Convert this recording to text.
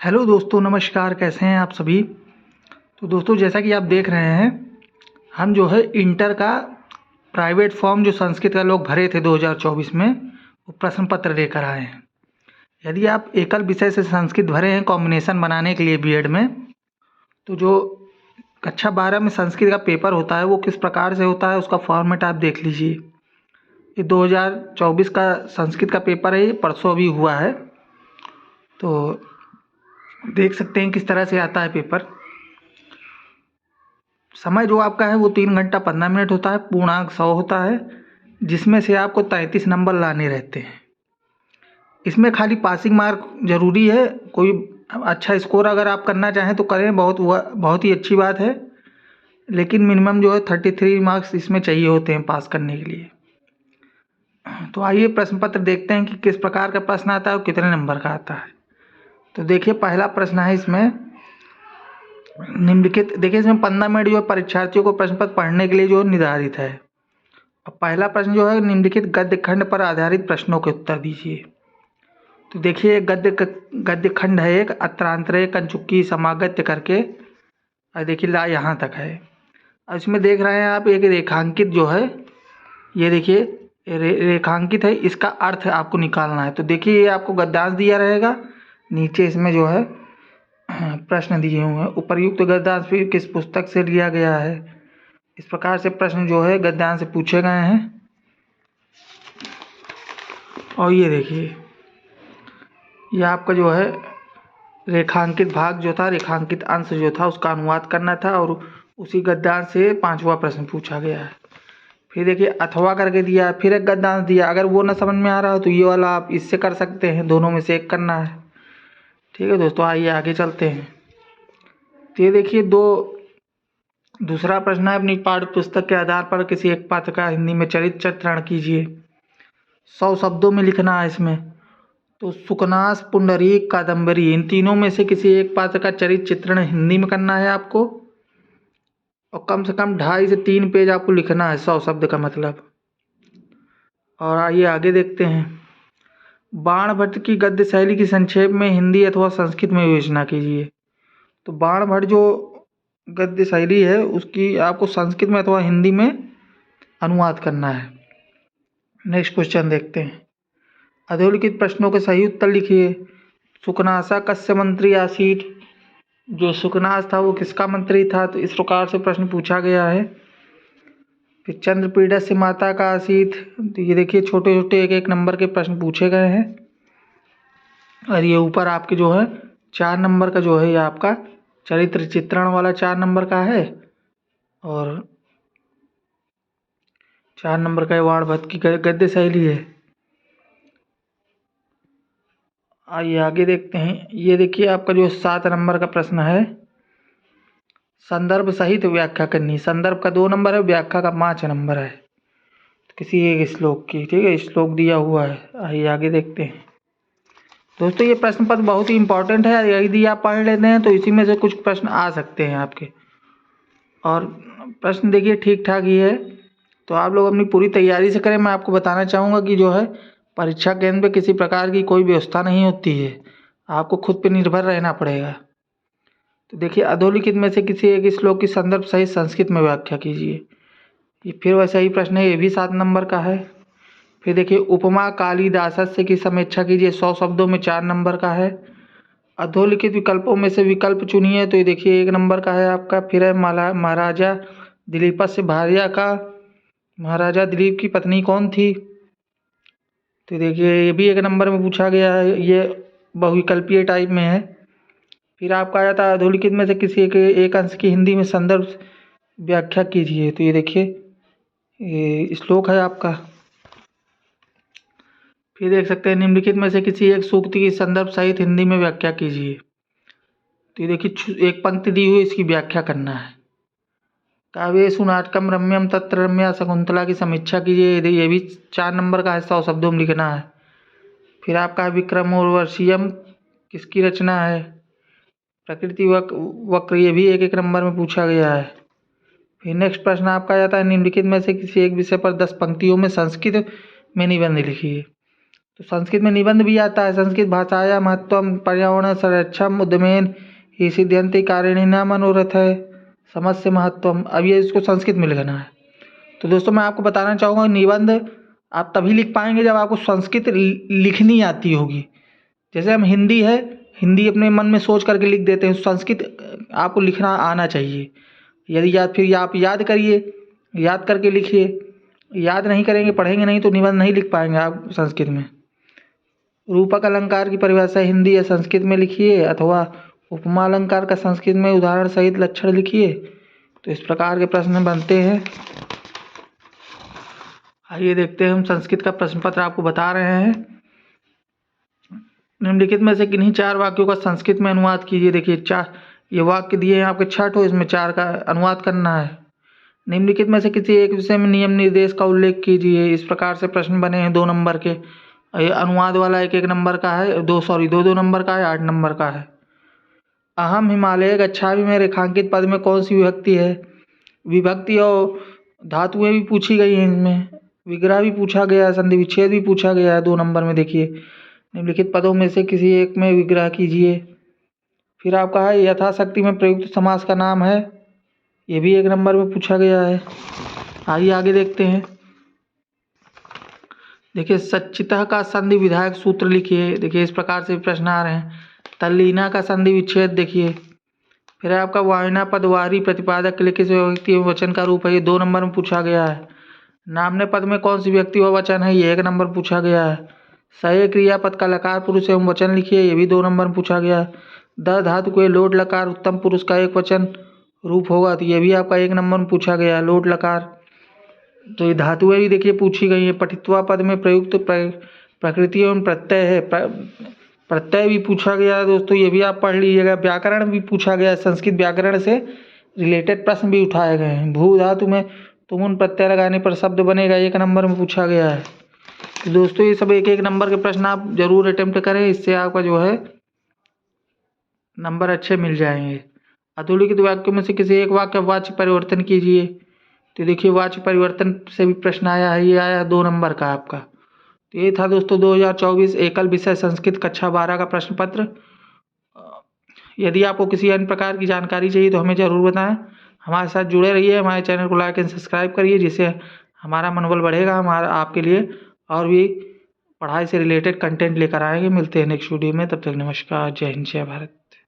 Hello दोस्तों, नमस्कार। कैसे हैं आप सभी। तो दोस्तों, जैसा कि आप देख रहे हैं, हम जो है इंटर का प्राइवेट फॉर्म जो संस्कृत का लोग भरे थे 2024 में, वो प्रश्न पत्र लेकर आए हैं। यदि आप एकल विषय से संस्कृत भरे हैं कॉम्बिनेशन बनाने के लिए बीएड में, तो जो कक्षा 12 में संस्कृत का पेपर होता है वो किस प्रकार से होता है उसका फॉर्मेट आप देख लीजिए। ये 2024 का संस्कृत का पेपर है, ये परसों अभी हुआ है। तो देख सकते हैं किस तरह से आता है पेपर। समय जो आपका है वो 3 घंटा 15 मिनट होता है, पूर्णांक 100 होता है, जिसमें से आपको 33 नंबर लाने रहते हैं। इसमें खाली पासिंग मार्क जरूरी है। कोई अच्छा स्कोर अगर आप करना चाहें तो करें, बहुत ही अच्छी बात है। लेकिन मिनिमम जो है 33 मार्क्स इसमें चाहिए होते हैं पास करने के लिए। तो आइए प्रश्न पत्र देखते हैं कि किस प्रकार का प्रश्न आता है और कितने नंबर का आता है। तो देखिए, पहला प्रश्न है इसमें निम्नलिखित। देखिए, इसमें 15 मिनट जो है परीक्षार्थियों को प्रश्न पत्र पढ़ने के लिए जो निर्धारित है। अब पहला प्रश्न जो है, निम्नलिखित गद्य खंड पर आधारित प्रश्नों के उत्तर दीजिए। तो देखिए, गद्य खंड है एक, अत्रांतरे कंचुकी समागत्य करके, और देखिए ला यहाँ तक है। और इसमें देख रहे हैं आप एक रेखांकित जो है, ये देखिए रेखांकित है, इसका अर्थ आपको निकालना है। तो देखिए, ये आपको गद्यांश दिया रहेगा, नीचे इसमें जो है प्रश्न दिए हुए हैं। उपर्युक्त गद्यांश फिर किस पुस्तक से लिया गया है। इस प्रकार से प्रश्न जो है गद्यांश से पूछे गए हैं। और ये देखिए, ये आपका जो है रेखांकित भाग जो था, रेखांकित अंश जो था, उसका अनुवाद करना था, और उसी गद्यांश से 5वां प्रश्न पूछा गया है। फिर देखिए, अथवा करके दिया, फिर एक गद्यांश दिया। अगर वो ना समझ में आ रहा हो तो ये वाला आप इससे कर सकते हैं, दोनों में से एक करना है। ठीक है दोस्तों, आइए आगे चलते हैं। तो ये देखिए, दूसरा प्रश्न है, अपनी पाठ्य पुस्तक के आधार पर किसी एक पात्र का हिंदी में चरित्र चित्रण कीजिए। 100 शब्दों में लिखना है इसमें। तो सुकनास, पुंडरीक, कादम्बरी, इन तीनों में से किसी एक पात्र का चरित्र चित्रण हिंदी में करना है आपको, और कम से कम 2.5 से 3 पेज आपको लिखना है, 100 शब्द का मतलब। और आइए आगे देखते हैं। बाणभट्ट की गद्य शैली की संक्षेप में हिंदी अथवा संस्कृत में विवेचना कीजिए। तो बाणभट्ट जो गद्य शैली है उसकी आपको संस्कृत में अथवा हिंदी में अनुवाद करना है। नेक्स्ट क्वेश्चन देखते हैं। अधोलिखित प्रश्नों के सही उत्तर लिखिए। सुकनासा कस्य मंत्री आसीत। जो सुकनास था वो किसका मंत्री था, तो इस प्रकार से प्रश्न पूछा गया है। फिर चंद्रपीढ़ से माता का आसीत। तो ये देखिए, छोटे छोटे एक एक नंबर के प्रश्न पूछे गए हैं। और ये ऊपर आपके जो है 4 नंबर का जो है, ये आपका चरित्र चित्रण वाला 4 नंबर का है, और 4 नंबर का बाणभट्ट की गद्य शैली है। आइए आगे देखते हैं। ये देखिए, आपका जो 7 नंबर का प्रश्न है, संदर्भ सहित व्याख्या करनी। संदर्भ का 2 नंबर है, व्याख्या का 5 नंबर है। तो किसी एक श्लोक की, ठीक है, श्लोक दिया हुआ है। आइए आगे देखते हैं। दोस्तों, ये प्रश्न पत्र बहुत ही इंपॉर्टेंट है, यदि आप पढ़ लेते हैं तो इसी में से कुछ प्रश्न आ सकते हैं आपके। और प्रश्न देखिए ठीक ठाक ही है, तो आप लोग अपनी पूरी तैयारी से करें। मैं आपको बताना चाहूँगा कि जो है परीक्षा केंद्र पे किसी प्रकार की कोई व्यवस्था नहीं होती है, आपको खुद पे निर्भर रहना पड़ेगा। तो देखिए, अधोलिखित में से किसी एक श्लोक की संदर्भ सहित संस्कृत में व्याख्या कीजिए। ये फिर वैसा ही प्रश्न है, ये भी 7 नंबर का है। फिर देखिए, उपमा कालिदासस्य की समीक्षा कीजिए। 100 शब्दों में 4 नंबर का है। अधोलिखित विकल्पों में से विकल्प चुनिए। तो ये देखिए 1 नंबर का है आपका। फिर है महाराजा दिलीपस्य भार्या का, महाराजा दिलीप की पत्नी कौन थी। तो देखिए, ये भी 1 नंबर में पूछा गया है, ये बहुविकल्पीय टाइप में है। फिर आपका आ जाता है, अधोलिखित में से किसी एक अंश की हिंदी में संदर्भ व्याख्या कीजिए। तो ये देखिए, ये श्लोक है आपका। फिर देख सकते हैं, निम्नलिखित में से किसी एक सूक्ति की संदर्भ सहित हिंदी में व्याख्या कीजिए। तो ये देखिए, एक पंक्ति दी हुई, इसकी व्याख्या करना है। काव्येषु नाटकम रम्यम तत्र रम्या शकुंतला की समीक्षा कीजिए। ये भी 4 नंबर का है, 100 शब्दों में लिखना है। फिर आपका विक्रमोर्वशीयम किसकी रचना है। प्रकृति वक्र, ये भी 1 नंबर में पूछा गया है। फिर नेक्स्ट प्रश्न आपका आ जाता है, निम्नलिखित में से किसी एक विषय पर 10 पंक्तियों में संस्कृत में निबंध लिखिए। तो संस्कृत में निबंध भी आता है। संस्कृत भाषाया महत्वम पर्यावरण संरक्षण उद्यमेन ही सिद्ध्यन्ति कारणिना मनोरथ है समस्य महत्वम। अब ये इसको संस्कृत में लिखना है। तो दोस्तों मैं आपको बताना चाहूँगा निबंध आप तभी लिख पाएंगे जब आपको संस्कृत लिखनी आती होगी। जैसे हम हिंदी है, हिंदी अपने मन में सोच करके लिख देते हैं, संस्कृत आपको लिखना आना चाहिए। यदि फिर आप याद करिए, याद करके लिखिए। याद नहीं करेंगे, पढ़ेंगे नहीं तो निबंध नहीं लिख पाएंगे आप संस्कृत में। रूपक अलंकार की परिभाषा हिंदी या संस्कृत में लिखिए, अथवा उपमा अलंकार का संस्कृत में उदाहरण सहित लक्षण लिखिए। तो इस प्रकार के प्रश्न बनते हैं। आइए देखते हैं हम संस्कृत का प्रश्न पत्र आपको बता रहे हैं। निम्नलिखित में से किन्हीं 4 वाक्यों का संस्कृत में अनुवाद कीजिए। देखिए 4 ये वाक्य दिए हैं आपके 6 ठो, इसमें 4 का अनुवाद करना है। निम्नलिखित में से किसी एक विषय में नियम निर्देश का उल्लेख कीजिए। इस प्रकार से प्रश्न बने हैं 2 नंबर के। ये अनुवाद वाला 1 नंबर का है, 2 नंबर का है, 8 नंबर का है। अहम हिमालय गच्छामि में रेखांकित पद में कौन सी विभक्ति है? विभक्ति और धातुएं भी पूछी गई हैं इनमें, विग्रह भी पूछा गया है, संधि विच्छेद भी पूछा गया है 2 नंबर में। देखिए निम्नलिखित पदों में से किसी एक में विग्रह कीजिए। फिर आपका है यथाशक्ति में प्रयुक्त समास का नाम है, ये भी 1 नंबर में पूछा गया है। आइए आगे देखते हैं। देखिए सच्चितः का संधि विधायक सूत्र लिखिए। देखिए इस प्रकार से प्रश्न आ रहे हैं। तल्लीना का संधि विच्छेद देखिए। फिर आपका वायना पदवारी प्रतिपादक के लिए किस व्यक्ति एवं वचन का रूप है, ये 2 नंबर में पूछा गया है। नामने पद में कौन सी व्यक्ति व वचन है, ये 1 नंबर पूछा गया है। सय क्रियापद का लकार पुरुष एवं वचन लिखिए, ये भी 2 नंबर में पूछा गया है। द धातु के लोट लकार उत्तम पुरुष का एक वचन रूप होगा, तो ये भी आपका 1 नंबर में पूछा गया है, लोट लकार। तो ये धातुएं भी देखिए पूछी गई है। पठित्वा पद में प्रयुक्त प्रकृति एवं प्रत्यय है, प्रत्यय भी पूछा गया है दोस्तों, ये भी आप पढ़ लीजिएगा। व्याकरण भी पूछा गया है, संस्कृत व्याकरण से रिलेटेड प्रश्न भी उठाए गए हैं। भू धातु में तुमुन प्रत्यय लगाने पर शब्द बनेगा, 1 नंबर में पूछा गया है। तो दोस्तों ये सब 1 नंबर के प्रश्न आप जरूर अटेम्प्ट करें, इससे आपका जो है नंबर अच्छे मिल जाएंगे। अधोलिखित वाक्यों में से किसी एक वाक्य वाच्य परिवर्तन कीजिए। तो देखिए वाच्य परिवर्तन से भी प्रश्न आया है, ये आया 2 नंबर का आपका। तो ये था दोस्तों 2024 एकल विषय संस्कृत कक्षा 12 का प्रश्न पत्र। यदि आपको किसी अन्य प्रकार की जानकारी चाहिए तो हमें ज़रूर बताएं। हमारे साथ जुड़े रहिए, हमारे चैनल को लाइक एंड सब्सक्राइब करिए, जिससे हमारा मनोबल बढ़ेगा। हमारा आपके लिए और भी पढ़ाई से रिलेटेड कंटेंट लेकर आएंगे। मिलते हैं नेक्स्ट वीडियो में, तब तक नमस्कार, जय हिंद, जय भारत।